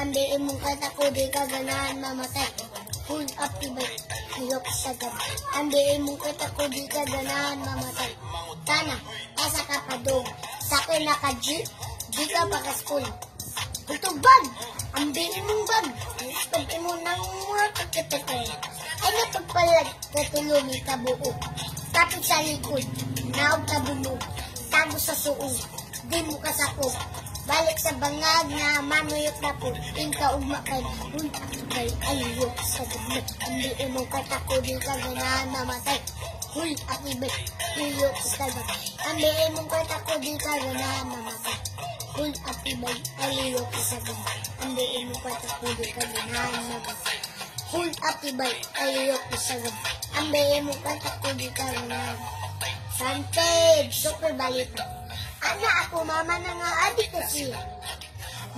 Ambiin mong katako, di ka ganahan mamatay. Full up tibay, ayok sa gabi. Ambiin mong katako, di ka ganahan mamatay. Tana, asa ka pa doon. Sa akin naka-G, di ka pa ka-school. Ito bag, ambiin mong bag. Pag mo nang mga pagkatakay. Ay napagpalag, katulungi ka buo. Tapos sa likod, naog ka bulog. Tago sa suong, di mo kasako. Balik sa bangag na manuyok na po. Inka ugmakay, kay ayok sa gabi. Ambiin mong katako, di ka ganahan mamatay. Huy, akibay, ayok sa gabi. Ambiin mong katako, di ka ganahan mamatay. Huy, akibay, ayok sa gabi. Ambiin mong katako, di ka ganahan mamatay. Huy, akibay, ayok sa gabi. Ambiin mong katako, di ka ganahan. Santed, super balita. Ana ako mama na nga adik ko siya.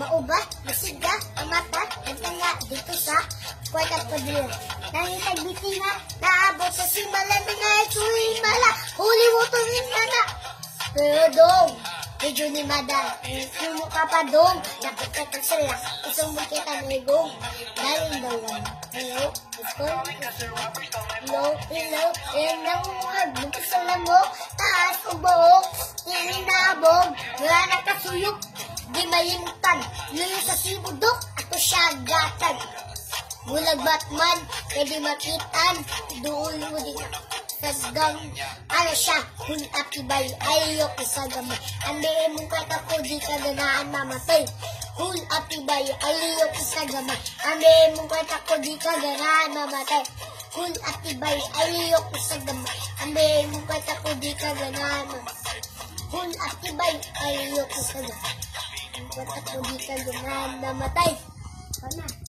Mauba, masiga, amata, nagtanga dito sa kwarta padril. Nangitag-biti nga, naabot sa simala na nga ito himala. Huli mo ito himala. Pero dong, medyo ni Mada, yung mukha pa dong, napagkatag sila, isang bukita na igong. Daling dawan. Hello, hello, and ang mga bukit sa lamok, taas ubok, ininabog, wala nakasuyok, di malimtan, yun sa sibudok, ato siya gatag. Bulag Batman, pwede makitan, doon mo din kasgang, ano siya, kung atibay, ayok isagamay. Ambiin mong katako, di ka ganahan mamatay. Kung atibay, ayok isagamay. Ambiin mong katako, di ka ganahan mamatay. Kung atibay, ayok isagamay. Ambiin mong katako, di ka ganahan mamatay. Kung atibay, ayok isagamay. Kung katako, di ka ganahan mamatay. Ano?